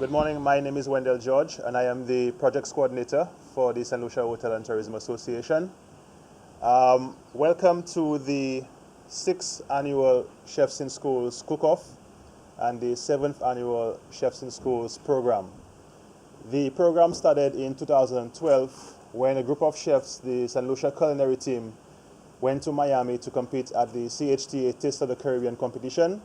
Good morning, my name is Wendell George and I am the projects coordinator for the St. Lucia Hotel and Tourism Association. Welcome to the 6th annual Chefs in Schools Cook-Off and the 7th annual Chefs in Schools program. The program started in 2012 when a group of chefs, the St. Lucia Culinary team, went to Miami to compete at the SLHTA Taste of the Caribbean competition.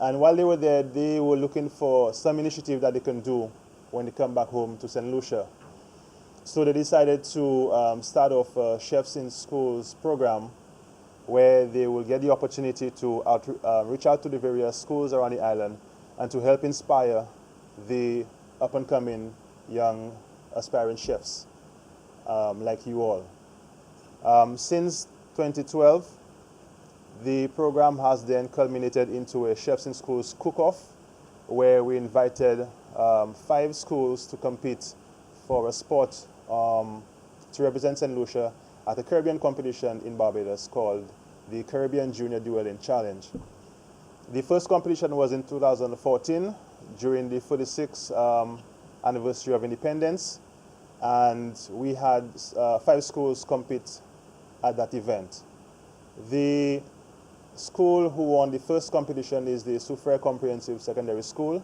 And while they were there, they were looking for some initiative that they can do when they come back home to St. Lucia. So they decided to start off a Chefs in Schools program where they will get the opportunity to reach out to the various schools around the island and to help inspire the up-and-coming young aspiring chefs like you all. Since 2012, the program has then culminated into a Chefs in Schools Cook-Off, where we invited 5 schools to compete for a spot to represent St. Lucia at a Caribbean competition in Barbados called the Caribbean Junior Dueling Challenge. The first competition was in 2014 during the 46th anniversary of independence, and we had 5 schools compete at that event. The school who won the first competition is the Soufriere Comprehensive Secondary School,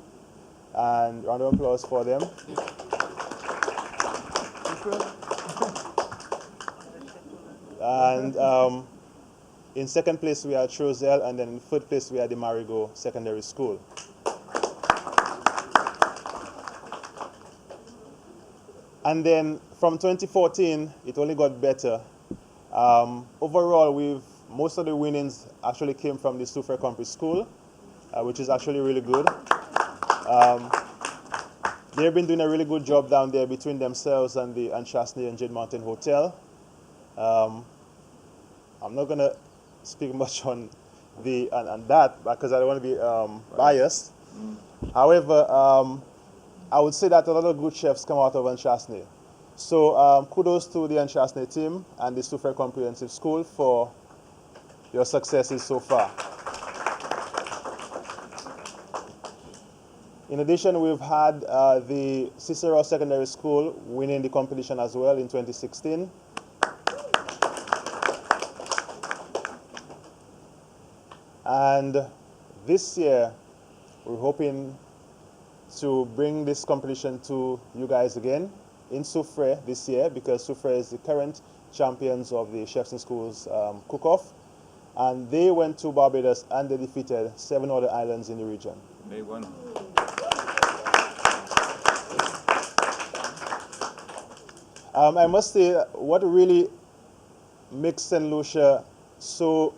and round of applause for them. And in second place we had Trozel, and then in third place we had the Marigo Secondary School. And then from 2014 it only got better. Overall, most of the winnings actually came from the Soufriere Compre School, which is actually really good. They've been doing a really good job down there between themselves and the Chasney and Jade Mountain Hotel. I'm not going to speak much on that because I don't want to be biased. However, I would say that a lot of good chefs come out of Chasney. So kudos to the Chasney team and the Soufriere Comprehensive School for your successes so far. In addition, we've had the Cicero Secondary School winning the competition as well in 2016. And this year, we're hoping to bring this competition to you guys again in Soufriere this year, because Soufriere is the current champions of the Chefs in Schools Cook-Off. And they went to Barbados and they defeated 7 other islands in the region. They won. I must say, what really makes St. Lucia so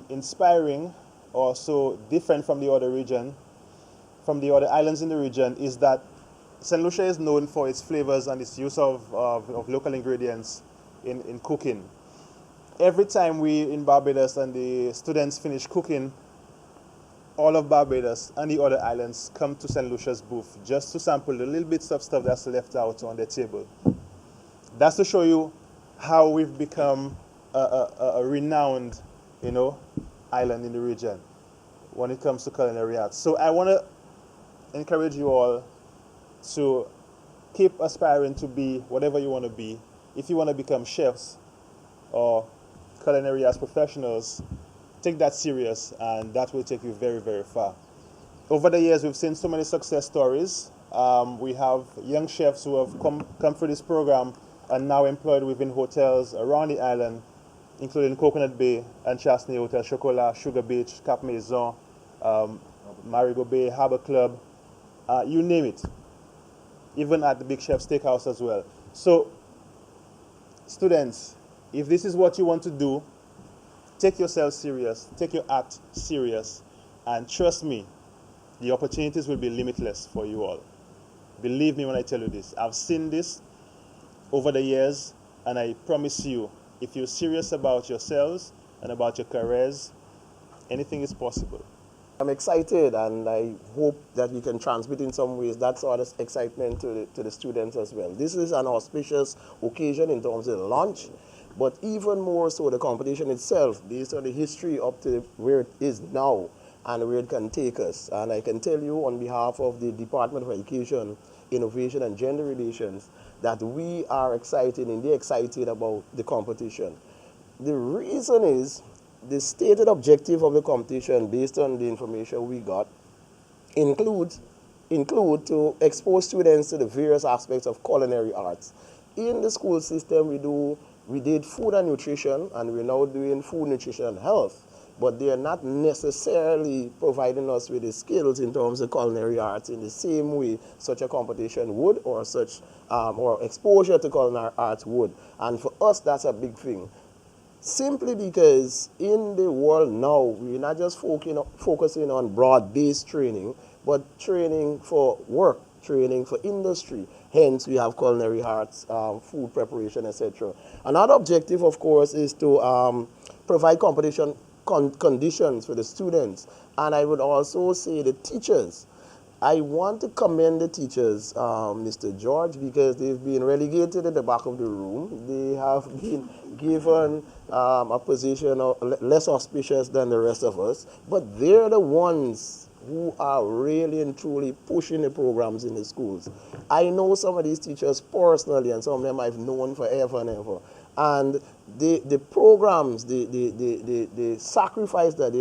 inspiring or so different from the other region, from the other islands in the region, is that St. Lucia is known for its flavors and its use of local ingredients in cooking. Every time we in Barbados and the students finish cooking, all of Barbados and the other islands come to St. Lucia's booth just to sample the little bits of stuff that's left out on their table. That's to show you how we've become a renowned, island in the region when it comes to culinary arts. So I want to encourage you all to keep aspiring to be whatever you want to be. If you want to become chefs or culinary arts professionals, take that serious, and that will take you very, very far. Over the years, we've seen so many success stories. We have young chefs who have come through this program and now employed within hotels around the island, including Coconut Bay and Chasney Hotel, Chocolat, Sugar Beach, Cap Maison, Marigo Bay, Harbour Club, you name it. Even at the Big Chef Steakhouse as well. So, students, if this is what you want to do, take yourself serious, take your art serious, and trust me, the opportunities will be limitless for you all. Believe me when I tell you this. I've seen this over the years, and I promise you, if you're serious about yourselves and about your careers, anything is possible. I'm excited, and I hope that we can transmit in some ways that sort of excitement to the students as well. This is an auspicious occasion in terms of the launch, but even more so the competition itself, based on the history up to where it is now, and where it can take us. And I can tell you on behalf of the Department of Education, Innovation and Gender Relations that we are excited and they're excited about the competition. The reason is the stated objective of the competition based on the information we got include to expose students to the various aspects of culinary arts. In the school system, we did food and nutrition, and we're now doing food, nutrition, and health. But they are not necessarily providing us with the skills in terms of culinary arts in the same way such a competition would, or such or exposure to culinary arts would. And for us, that's a big thing. Simply because in the world now, we're not just focusing on broad-based training, but training for work, training for industry. Hence, we have culinary arts, food preparation, etc. Another objective, of course, is to provide competition conditions for the students. And I would also say the teachers. I want to commend the teachers, Mr. George, because they've been relegated at the back of the room. They have been given a position less auspicious than the rest of us, but they're the ones who are really and truly pushing the programs in the schools. I know some of these teachers personally, and some of them I've known forever and ever. And the programs, the sacrifice that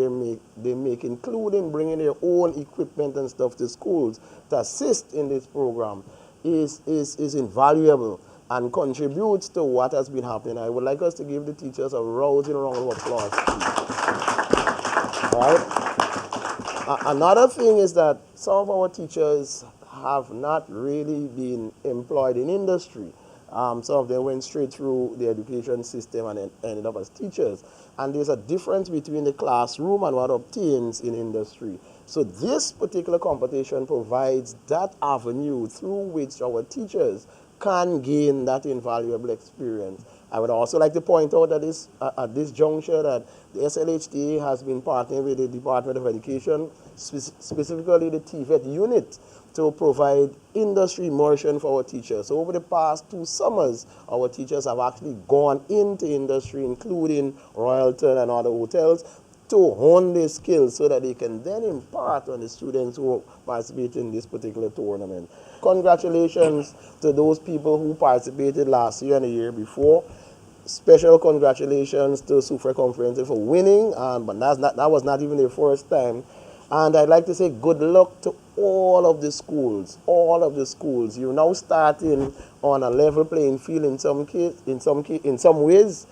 they make, including bringing their own equipment and stuff to schools to assist in this program, is invaluable and contributes to what has been happening. I would like us to give the teachers a rousing round of applause. All right? Another thing is that some of our teachers have not really been employed in industry. Some of them went straight through the education system and ended up as teachers. And there's a difference between the classroom and what obtains in industry. So this particular competition provides that avenue through which our teachers can gain that invaluable experience. I would also like to point out that at this juncture that the SLHTA has been partnering with the Department of Education, specifically the TVET unit, to provide industry immersion for our teachers. So over the past 2 summers, our teachers have actually gone into industry, including Royalton and other hotels, to hone their skills so that they can then impart on the students who participate in this particular tournament. Congratulations to those people who participated last year and the year before. Special congratulations to Soufriere Comprehensive for winning, but that was not even their first time. And I'd like to say good luck to all of the schools, all of the schools. You're now starting on a level playing field in some ways.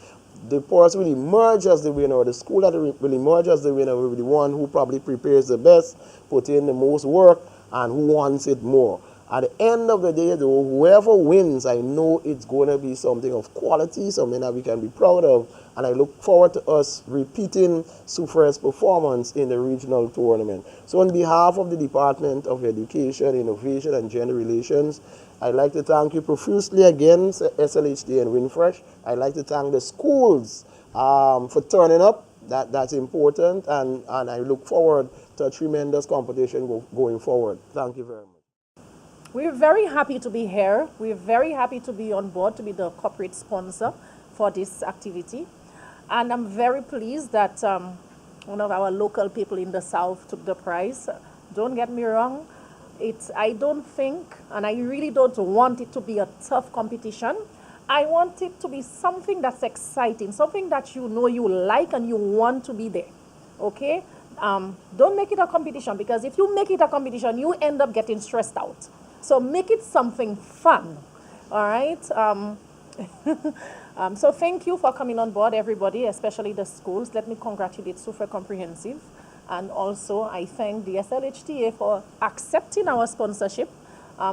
The person will emerge as the winner, or the school that will emerge as the winner will be the one who probably prepares the best, put in the most work, and who wants it more. At the end of the day, though, whoever wins, I know it's going to be something of quality, something that we can be proud of, and I look forward to us repeating Soufriere's performance in the regional tournament. So on behalf of the Department of Education, Innovation, and Gender Relations, I'd like to thank you profusely again, SLHTA and Winfresh. I'd like to thank the schools for turning up. That's important, and I look forward to a tremendous competition going forward. Thank you very much. We're very happy to be here. We're very happy to be on board, to be the corporate sponsor for this activity. And I'm very pleased that one of our local people in the South took the prize. Don't get me wrong. I don't think, and I really don't want it to be a tough competition. I want it to be something that's exciting, something that you know you like and you want to be there, okay? Don't make it a competition, because if you make it a competition, you end up getting stressed out. So make it something fun, all right? So thank you for coming on board, everybody, especially the schools. Let me congratulate Soufriere Comprehensive. And also, I thank the SLHTA for accepting our sponsorship,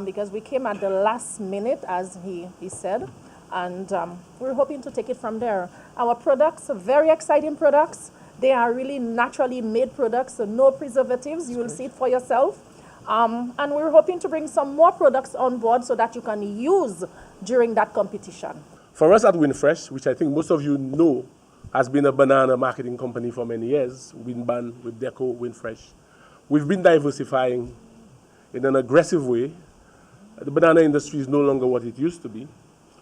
because we came at the last minute, as he said. And we're hoping to take it from there. Our products are very exciting products. They are really naturally made products, so no preservatives. You will see it for yourself. And we're hoping to bring some more products on board so that you can use during that competition. For us at Winfresh, which I think most of you know, has been a banana marketing company for many years, Winban, with Deco, Winfresh. We've been diversifying in an aggressive way. The banana industry is no longer what it used to be.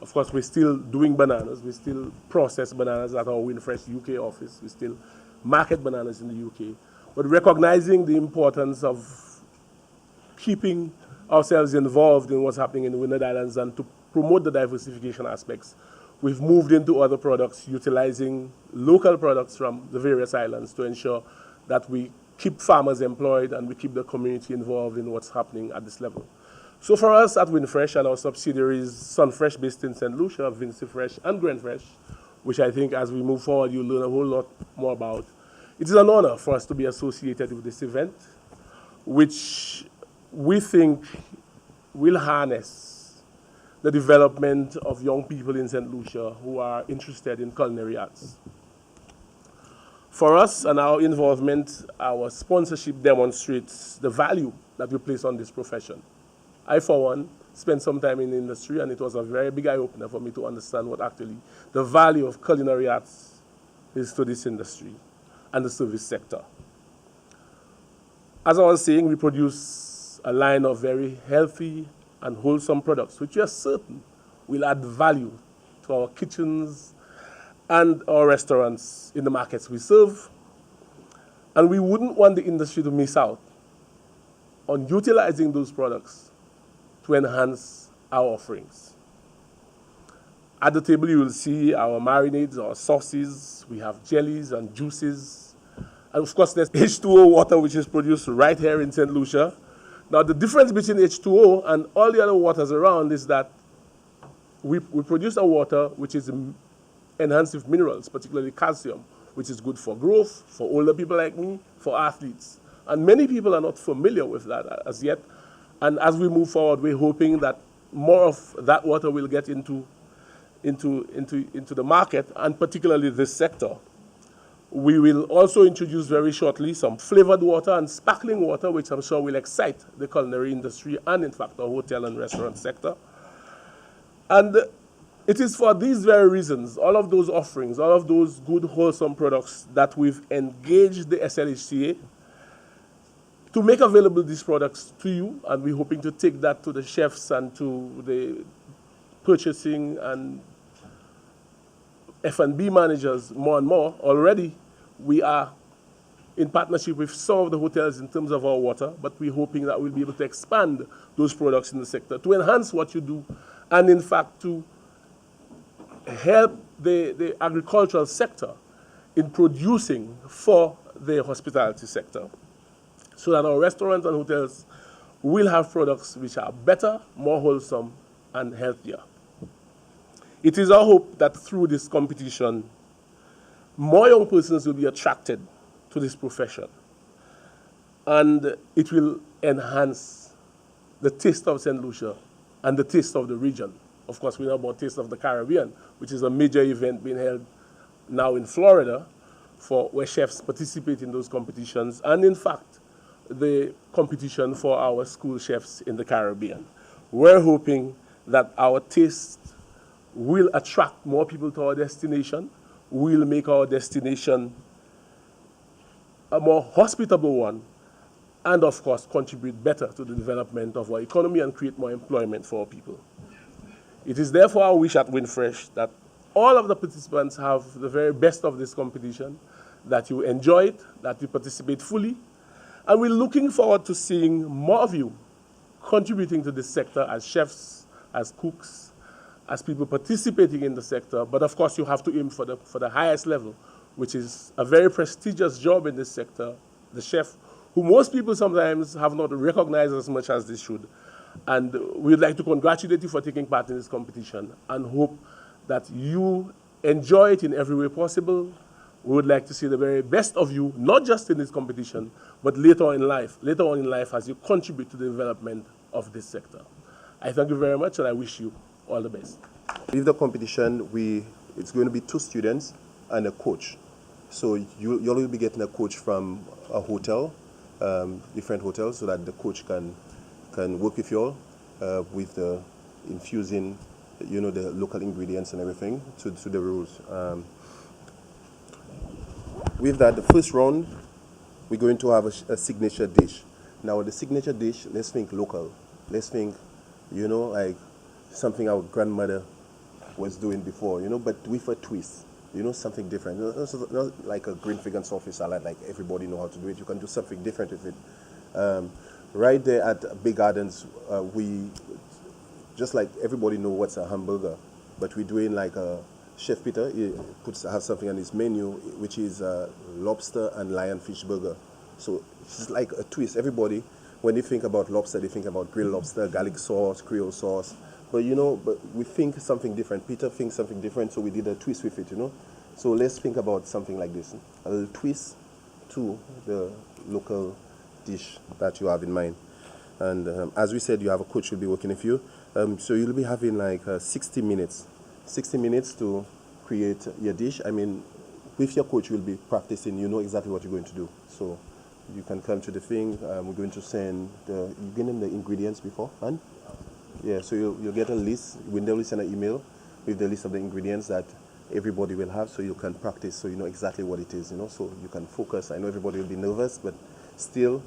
Of course, we're still doing bananas. We still process bananas at our Winfresh UK office. We still market bananas in the UK. but recognizing the importance of keeping ourselves involved in what's happening in the Windward Islands and to promote the diversification aspects, we've moved into other products, utilizing local products from the various islands to ensure that we keep farmers employed and we keep the community involved in what's happening at this level. So for us at Winfresh and our subsidiaries, Sunfresh based in St. Lucia, Vincifresh and Grainfresh, which I think as we move forward you'll learn a whole lot more about, it is an honor for us to be associated with this event, which we think will harness the development of young people in St. Lucia who are interested in culinary arts. For us and our involvement, our sponsorship demonstrates the value that we place on this profession. I, for one, spent some time in the industry, and it was a very big eye-opener for me to understand what actually the value of culinary arts is to this industry and the service sector. As I was saying, we produce a line of very healthy and wholesome products, which we are certain will add value to our kitchens and our restaurants in the markets we serve. And we wouldn't want the industry to miss out on utilizing those products to enhance our offerings. At the table, you will see our marinades, our sauces. We have jellies and juices. And of course, there's H2O water, which is produced right here in St. Lucia. Now, the difference between H2O and all the other waters around is that we produce a water which is enhanced with minerals, particularly calcium, which is good for growth, for older people like me, for athletes. And many people are not familiar with that as yet. And as we move forward, we're hoping that more of that water will get into the market, and particularly this sector. We will also introduce very shortly some flavored water and sparkling water, which I'm sure will excite the culinary industry and, in fact, the hotel and restaurant sector. And it is for these very reasons, all of those offerings, all of those good, wholesome products, that we've engaged the SLHTA to make available these products to you, and we're hoping to take that to the chefs and to the purchasing and F&B managers more and more. Already, we are in partnership with some of the hotels in terms of our water, but we're hoping that we'll be able to expand those products in the sector to enhance what you do, and in fact to help the agricultural sector in producing for the hospitality sector, so that our restaurants and hotels will have products which are better, more wholesome, and healthier. It is our hope that through this competition, more young persons will be attracted to this profession, and it will enhance the taste of St. Lucia and the taste of the region. Of course, we know about Taste of the Caribbean, which is a major event being held now in Florida, where chefs participate in those competitions, and in fact, the competition for our school chefs in the Caribbean. We're hoping that our taste will attract more people to our destination, will make our destination a more hospitable one, and of course contribute better to the development of our economy and create more employment for our people. It is therefore our wish at Winfresh that all of the participants have the very best of this competition, that you enjoy it, that you participate fully, and we're looking forward to seeing more of you contributing to this sector as chefs, as cooks, as people participating in the sector. But of course, you have to aim for the highest level, which is a very prestigious job in this sector, the chef, who most people sometimes have not recognized as much as they should. And we'd like to congratulate you for taking part in this competition and hope that you enjoy it in every way possible. We would like to see the very best of you, not just in this competition, but later on in life as you contribute to the development of this sector. I thank you very much, and I wish you all the best. With the competition, it's going to be 2 students and a coach. So you'll be getting a coach from a hotel, different hotels, so that the coach can work with you all with the infusing, the local ingredients and everything to the rules. With that, the first round, we're going to have a signature dish. Now, the signature dish, let's think local. Let's think, like something our grandmother was doing before, but with a twist. You know, something different. Not like a green fig and saltfish salad, like everybody know how to do it. You can do something different with it. Right there at Big Gardens, we, just like everybody know what's a hamburger, but we're doing like a Chef Peter has something on his menu, which is lobster and lionfish burger. So it's like a twist. Everybody, when they think about lobster, they think about grilled lobster, garlic sauce, Creole sauce. But you know, we think something different. Peter thinks something different, so we did a twist with it, you know. So let's think about something like this. A little twist to the local dish that you have in mind. And as we said, you have a coach who will be working with you. So you'll be having like 60 minutes. 60 minutes to create your dish. I mean, with your coach, you'll be practicing. You know exactly what you're going to do. So you can come to the thing. We're going to send you give them the ingredients before, and yeah, so you'll get a list. Wendell will send an email with the list of the ingredients that everybody will have, so you can practice, so you know exactly what it is, you know, so you can focus. I know everybody will be nervous, but still,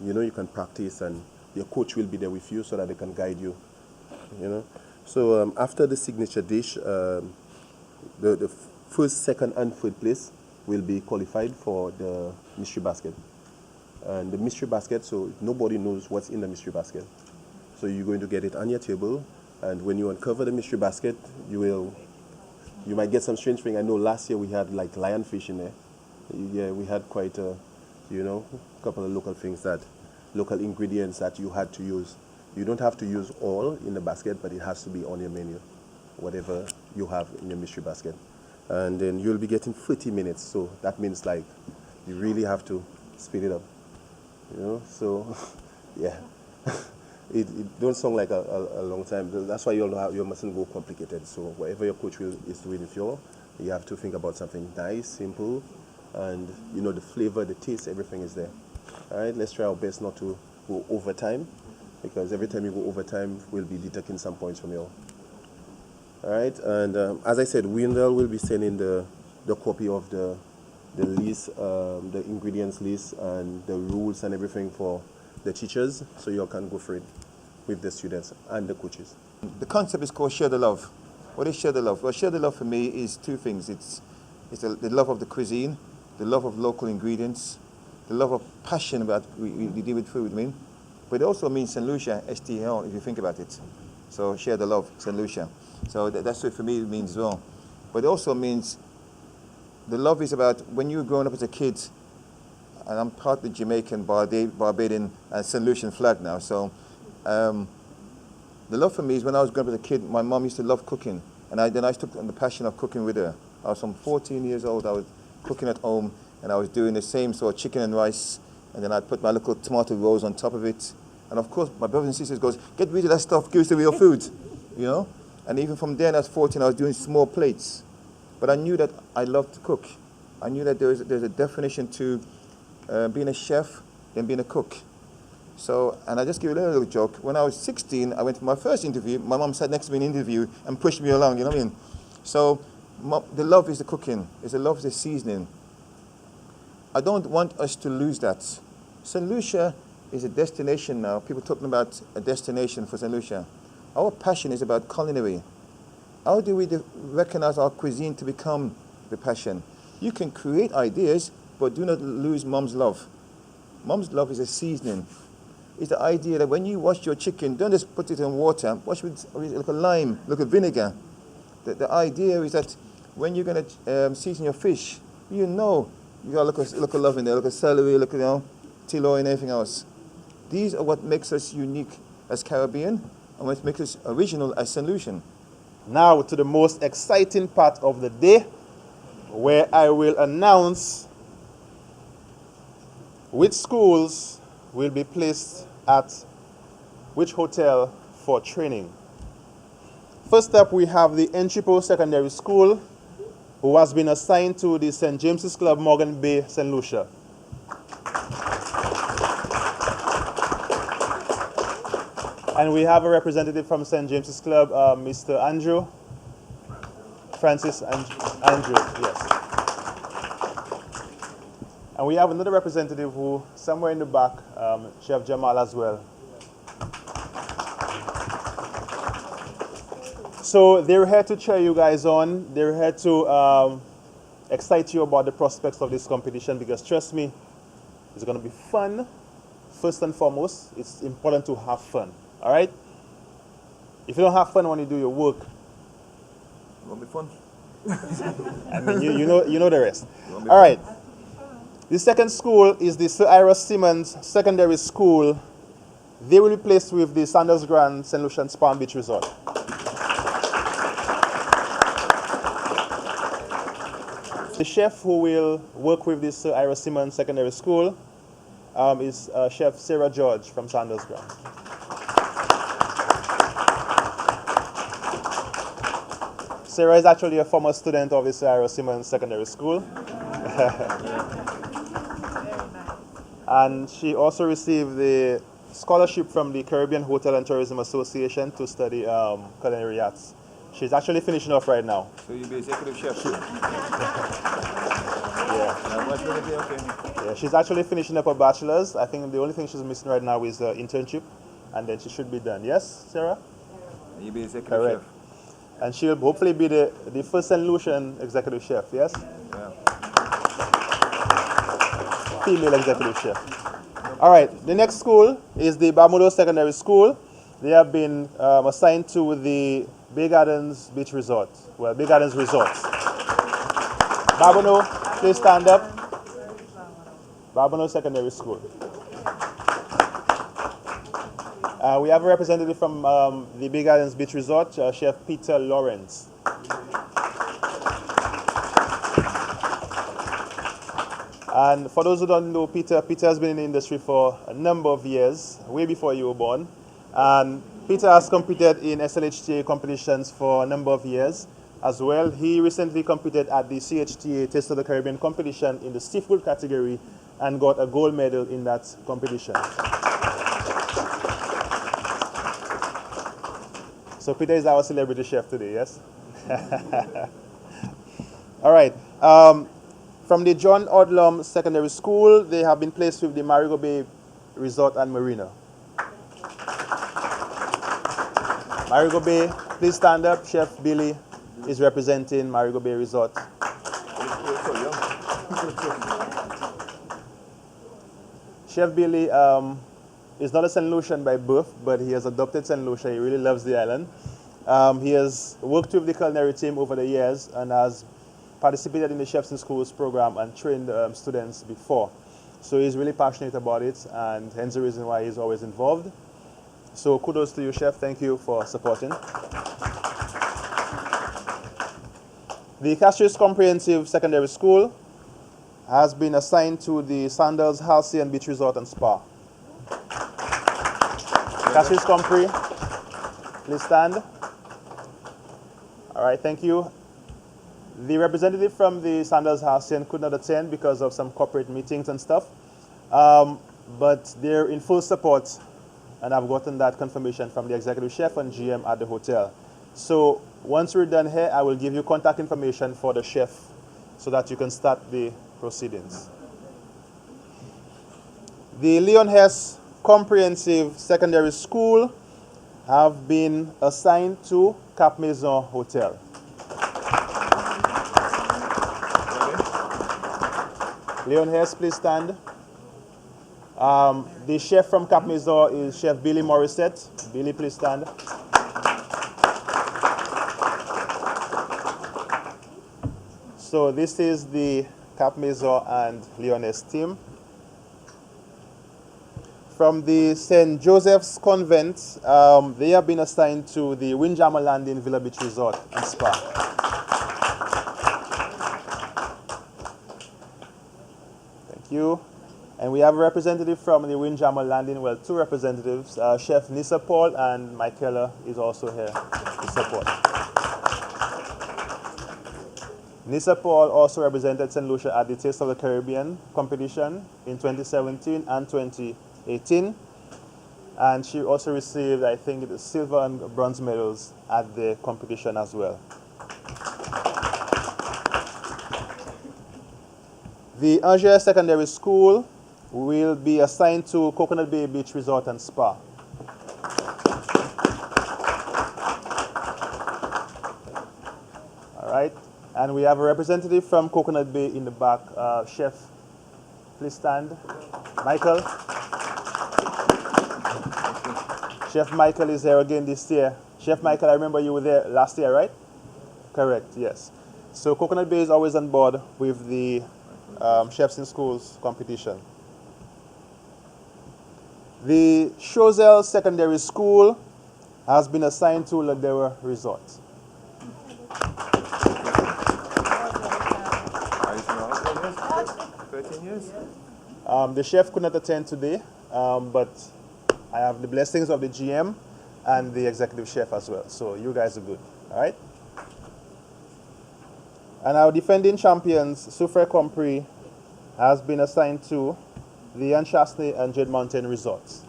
you know, you can practice, and your coach will be there with you so that they can guide you, you know. So after the signature dish, the first, second, and third place will be qualified for the mystery basket. And the mystery basket, so nobody knows what's in the mystery basket. So you're going to get it on your table, and when you uncover the mystery basket, you might get some strange thing. I know last year we had like lionfish in there. Yeah, we had quite a, you know, couple of local ingredients that you had to use. You don't have to use all in the basket, but it has to be on your menu, whatever you have in your mystery basket. And then you'll be getting 30 minutes, so that means like you really have to speed it up, you know. So yeah. It don't sound like a long time. That's why you mustn't go complicated. So whatever your coach is doing with you have to think about something nice, simple, and you know the flavor, the taste, everything is there. All right, let's try our best not to go over time, because every time you go over time, we'll be deducting some points from you. All right, and as I said, Wendell will be sending the copy of the list, the ingredients list, and the rules and everything for the teachers, so you all can go for it with the students and the coaches. The concept is called Share the Love. What is Share the Love? Well, Share the Love for me is two things. It's the love of the cuisine, the love of local ingredients, the love of passion about we deal with food, I mean. But it also means St. Lucia, STL, if you think about it. So Share the Love, St. Lucia. So that's what for me it means as well. But it also means the love is about when you were growing up as a kid, and I'm partly Jamaican, Barbadian, and St. Lucian flag now. So the love for me is when I was growing up as a kid, my mom used to love cooking. And I took on the passion of cooking with her. I was from 14 years old. I was cooking at home, and I was doing the same sort of chicken and rice. And then I'd put my little tomato rolls on top of it. And of course, my brothers and sisters goes, get rid of that stuff, give us the real food, you know? And even from then, I was 14, I was doing small plates. But I knew that I loved to cook. I knew that there's a definition to being a chef than being a cook. So, and I just give you a little joke. When I was 16, I went for my first interview. My mom sat next to me in the interview and pushed me along, you know what I mean? So, the love is the cooking. The love is the seasoning. I don't want us to lose that. St. Lucia is a destination now. People talking about a destination for St. Lucia. Our passion is about culinary. How do we recognize our cuisine to become the passion? You can create ideas, but do not lose mom's love. Mom's love is a seasoning. It's the idea that when you wash your chicken, don't just put it in water, wash with like a lime, like a vinegar. The idea is that when you're going to season your fish, you know you got to look of love in there, look at celery, look at tilo and everything else. These are what makes us unique as Caribbean and what makes us original as St. Lucian. Now to the most exciting part of the day, where I will announce which schools will be placed at which hotel for training. First up, we have the Enchipo Secondary School, who has been assigned to the St. James's Club, Morgan Bay, St. Lucia. And we have a representative from St. James's Club, Mr. Francis Andrew, yes. And we have another representative who, somewhere in the back, Chef Jamal as well. So they're here to cheer you guys on. They're here to excite you about the prospects of this competition, because trust me, it's going to be fun. First and foremost, it's important to have fun. All right? If you don't have fun when you do your work, It won't be fun. I mean, you know the rest. All right. The second school is the Sir Ira Simmons Secondary School. They will be placed with the Sandals Grand St. Lucian's Palm Beach Resort. The chef who will work with this Sir Ira Simmons Secondary School is Chef Sarah George from Sandals Grand. Sarah is actually a former student of the Sir Ira Simmons Secondary School. And she also received the scholarship from the Caribbean Hotel and Tourism Association to study culinary arts. She's actually finishing off right now. So you'll be executive chef. Yeah, she's actually finishing up her bachelor's. I think the only thing she's missing right now is the internship, and then she should be done. Yes, Sarah? You'll be executive Correct. chef. And she'll hopefully be the first St. Lucian executive chef, yes? Yeah. Female executive chef. All right, the next school is the Barbados Secondary School. They have been assigned to the Bay Gardens Beach Resort. Well, Bay Gardens Resorts. Barbados, please stand up. Barbados Secondary School. We have a representative from the Bay Gardens Beach Resort, Chef Peter Lawrence. And for those who don't know Peter, Peter has been in the industry for a number of years, way before you were born. And Peter has competed in SLHTA competitions for a number of years as well. He recently competed at the CHTA Taste of the Caribbean competition in the seafood category and got a gold medal in that competition. So Peter is our celebrity chef today, yes? All right. From the John Odlum Secondary School, they have been placed with the Marigo Bay Resort and Marina. Marigo Bay, please stand up. Chef Billy is representing Marigo Bay Resort. Chef Billy is not a St. Lucian by birth, but he has adopted St. Lucia. He really loves the island. He has worked with the culinary team over the years and has participated in the Chefs in Schools program and trained students before. So he's really passionate about it, and hence the reason why he's always involved. So kudos to you, Chef. Thank you for supporting. The Castries Comprehensive Secondary School has been assigned to the Sandals Halcyon Beach Resort and Spa. Castries Compre, please stand. All right, thank you. The representative from the Sandals Halcyon could not attend because of some corporate meetings and stuff, but they're in full support, and I've gotten that confirmation from the executive chef and GM at the hotel. So once we're done here, I will give you contact information for the chef so that you can start the proceedings. The Leon Hess Comprehensive Secondary School have been assigned to Cap Maison Hotel. Leon Hess, please stand. The chef from Cap Maison is Chef Billy Morissette. Billy, please stand. So this is the Cap Maison and Leon Hess team. From the St. Joseph's Convent, they have been assigned to the Windjammer Landing Villa Beach Resort and Spa. Thank you. And we have a representative from the Windjammer Landing, well, two representatives. Chef Nissa Paul and Michaela is also here to support. Nissa Paul also represented St. Lucia at the Taste of the Caribbean competition in 2017 and 2018. And she also received, I think, the silver and bronze medals at the competition as well. The Angers Secondary School will be assigned to Coconut Bay Beach Resort and Spa. All right. And we have a representative from Coconut Bay in the back. Chef, please stand. Michael. Chef Michael is here again this year. Chef Michael, I remember you were there last year, right? Correct, yes. So Coconut Bay is always on board with the Chefs in Schools competition. The Choiseul Secondary School has been assigned to Ladera Resort. 13 years? The chef could not attend today, but I have the blessings of the GM and the executive chef as well. So you guys are good, all right? And our defending champions, Soufriere Comprehensive, has been assigned to the Anshasne and Jade Mountain Resorts.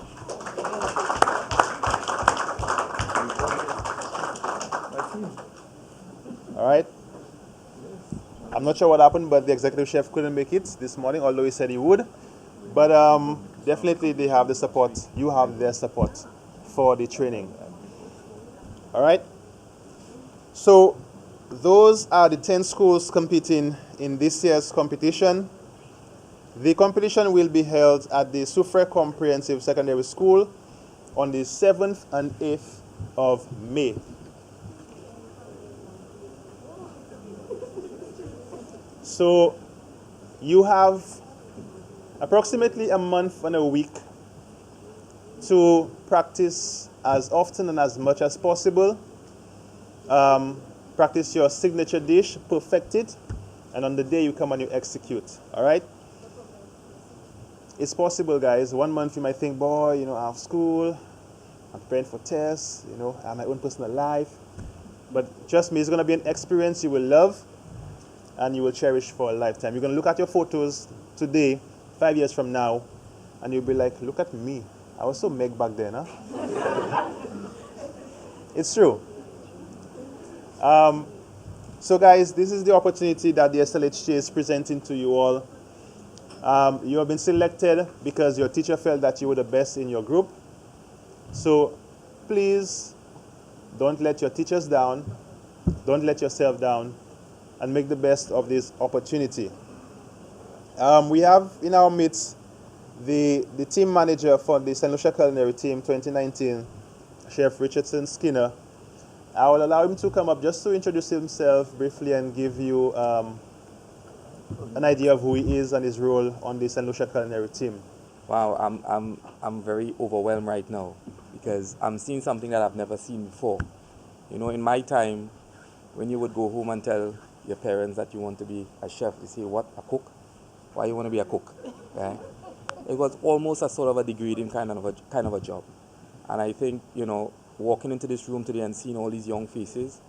All right? I'm not sure what happened, but the executive chef couldn't make it this morning, although he said he would. But definitely they have the support. You have their support for the training. All right? So those are the 10 schools competing in this year's competition. The competition will be held at the Soufriere Comprehensive Secondary School on the 7th and 8th of May. So you have approximately a month and a week to practice as often and as much as possible. Practice your signature dish, perfect it, and on the day you come and you execute, all right? It's possible, guys. 1 month you might think, boy, you know, I have school, I'm preparing for tests, you know, I have my own personal life. But trust me, it's going to be an experience you will love and you will cherish for a lifetime. You're going to look at your photos today, 5 years from now, and you'll be like, look at me. I was so meg back then, huh? It's true. So guys, this is the opportunity that the SLHTA is presenting to you all. You have been selected because your teacher felt that you were the best in your group. So please don't let your teachers down, don't let yourself down, and make the best of this opportunity. We have in our midst the team manager for the St. Lucia Culinary Team 2019, Chef Richardson Skinner. I will allow him to come up just to introduce himself briefly and give you an idea of who he is and his role on the St. Lucia Culinary Team. Wow, I'm very overwhelmed right now because I'm seeing something that I've never seen before. You know, in my time, when you would go home and tell your parents that you want to be a chef, they say, what, a cook? Why you want to be a cook? Right? It was almost a sort of a degrading kind of a job. And I think, you know, walking into this room today and seeing all these young faces,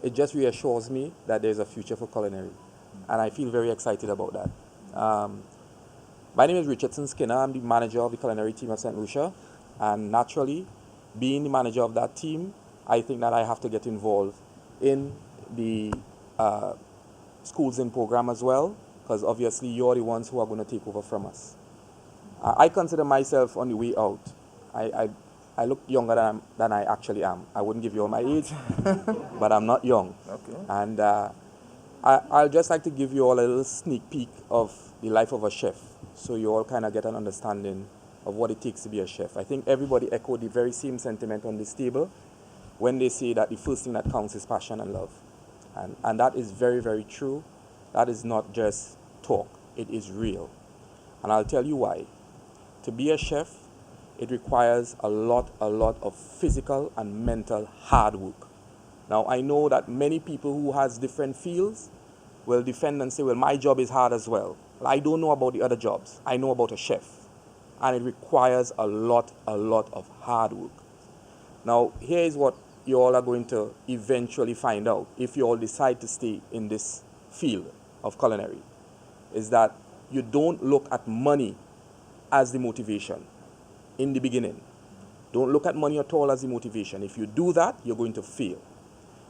it just reassures me that there's a future for culinary. And I feel very excited about that. My name is Richardson Skinner. I'm the manager of the culinary team at St. Lucia. And naturally, being the manager of that team, I think that I have to get involved in the schools in program as well, because obviously you're the ones who are going to take over from us. I consider myself on the way out. I look younger than I actually am. I wouldn't give you all my age, but I'm not young. Okay. And I'll just like to give you all a little sneak peek of the life of a chef, so you all kind of get an understanding of what it takes to be a chef. I think everybody echoed the very same sentiment on this table when they say that the first thing that counts is passion and love. And that is very, very true. That is not just talk. It is real. And I'll tell you why. To be a chef, it requires a lot of physical and mental hard work. Now, I know that many people who has different fields will defend and say, well, my job is hard as well. Well, I don't know about the other jobs. I know about a chef. And it requires a lot of hard work. Now, here is what you all are going to eventually find out if you all decide to stay in this field of culinary, is that you don't look at money as the motivation in the beginning. Don't look at money at all as the motivation. If you do that, you're going to fail.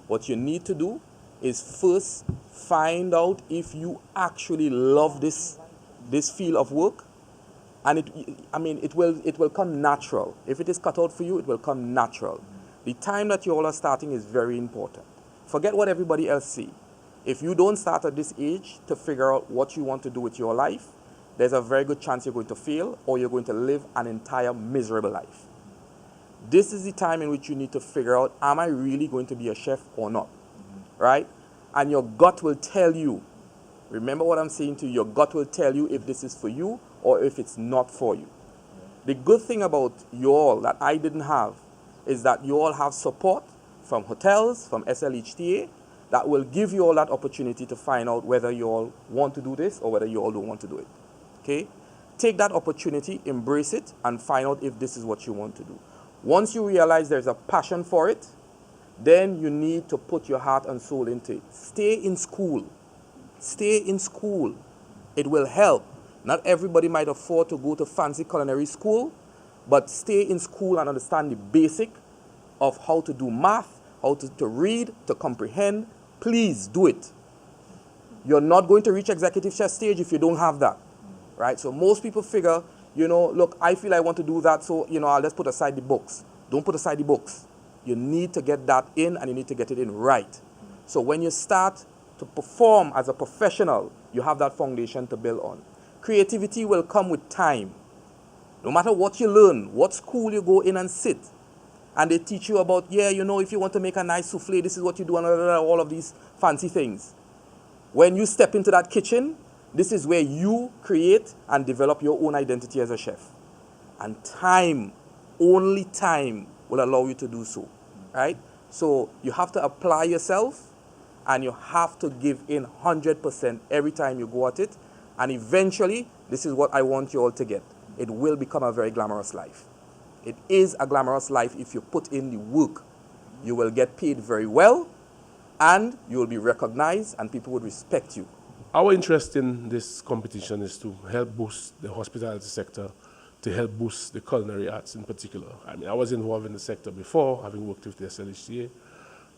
What you need to do is first find out if you actually love this field of work, and it will come natural. If it is cut out for you, it will come natural. The time that you all are starting is very important. Forget what everybody else see. If you don't start at this age to figure out what you want to do with your life, there's a very good chance you're going to fail or you're going to live an entire miserable life. This is the time in which you need to figure out, am I really going to be a chef or not? Right? And your gut will tell you, remember what I'm saying to you, your gut will tell you if this is for you or if it's not for you. The good thing about you all that I didn't have is that you all have support from hotels, from SLHTA, that will give you all that opportunity to find out whether you all want to do this or whether you all don't want to do it. Okay? Take that opportunity, embrace it, and find out if this is what you want to do. Once you realize there's a passion for it, then you need to put your heart and soul into it. Stay in school. Stay in school. It will help. Not everybody might afford to go to fancy culinary school, but stay in school and understand the basic of how to do math, how to read, to comprehend. Please do it. You're not going to reach executive chef stage if you don't have that, right? So most people figure, you know, look, I feel I want to do that, so, you know, I'll just put aside the books. Don't put aside the books. You need to get that in, and you need to get it in right. So when you start to perform as a professional, you have that foundation to build on. Creativity will come with time. No matter what you learn, what school you go in and sit, and they teach you about, yeah, you know, if you want to make a nice souffle, this is what you do, and all of these fancy things. When you step into that kitchen, this is where you create and develop your own identity as a chef. And time, only time, will allow you to do so, right? So you have to apply yourself, and you have to give in 100% every time you go at it. And eventually, this is what I want you all to get. It will become a very glamorous life. It is a glamorous life if you put in the work. You will get paid very well, and you will be recognized, and people would respect you. Our interest in this competition is to help boost the hospitality sector, to help boost the culinary arts in particular. I mean, I was involved in the sector before, having worked with the SLHTA,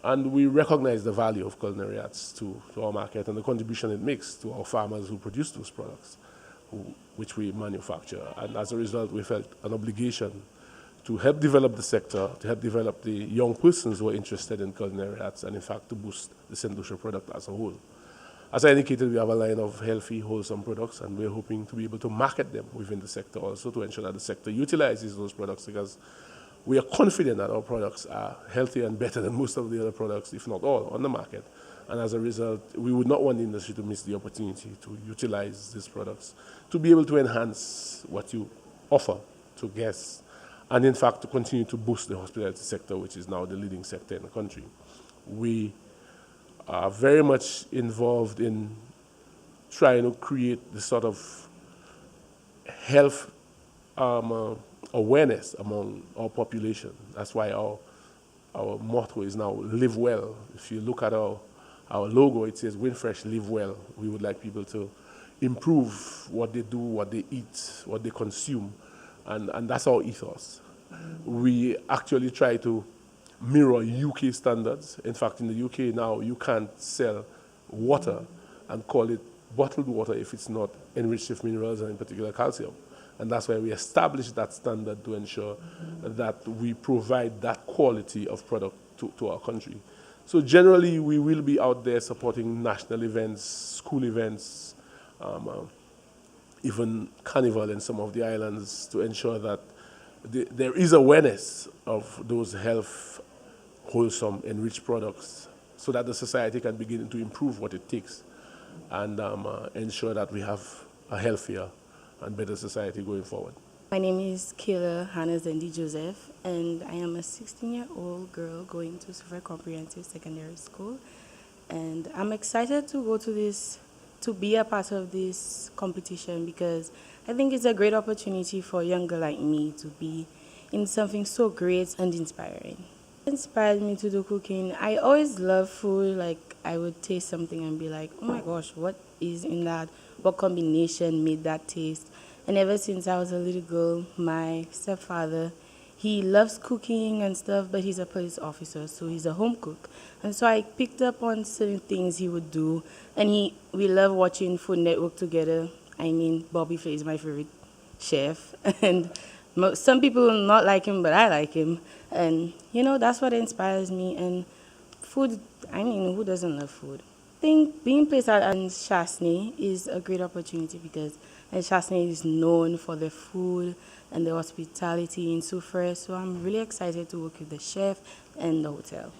and we recognize the value of culinary arts to our market and the contribution it makes to our farmers who produce those products, which we manufacture. And as a result, we felt an obligation to help develop the sector, to help develop the young persons who are interested in culinary arts, and in fact to boost the St. Lucia product as a whole. As I indicated, we have a line of healthy, wholesome products, and we're hoping to be able to market them within the sector also to ensure that the sector utilizes those products, because we are confident that our products are healthier and better than most of the other products, if not all, on the market. And as a result, we would not want the industry to miss the opportunity to utilize these products, to be able to enhance what you offer to guests, and in fact to continue to boost the hospitality sector, which is now the leading sector in the country. We are very much involved in trying to create the sort of health awareness among our population. That's why our motto is now live well. If you look at our logo, it says Winfresh, live well. We would like people to improve what they do, what they eat, what they consume, and that's our ethos. We actually try to mirror UK standards. In fact, in the UK now, you can't sell water and call it bottled water if it's not enriched with minerals and in particular calcium. And that's why we established that standard to ensure that we provide that quality of product to our country. So generally, we will be out there supporting national events, school events, even carnival in some of the islands, to ensure that there is awareness of those health, wholesome, enriched products, so that the society can begin to improve what it takes and ensure that we have a healthier and better society going forward. My name is Kiera Hannah Joseph, and I am a 16-year-old girl going to Soufriere Comprehensive Secondary School. And I'm excited to go to this, to be a part of this competition, because I think it's a great opportunity for a young girl like me to be in something so great and inspiring. It inspired me to do cooking. I always love food. Like, I would taste something and be like, oh my gosh, what is in that? What combination made that taste? And ever since I was a little girl, my stepfather, he loves cooking and stuff, but he's a police officer, so he's a home cook. And so I picked up on certain things he would do, and we love watching Food Network together. I mean, Bobby Flay is my favorite chef, and some people will not like him, but I like him. And, you know, that's what inspires me. And food, I mean, who doesn't love food? think being placed at Chasney is a great opportunity because Chasney is known for the food and the hospitality in Soufriere. So I'm really excited to work with the chef and the hotel.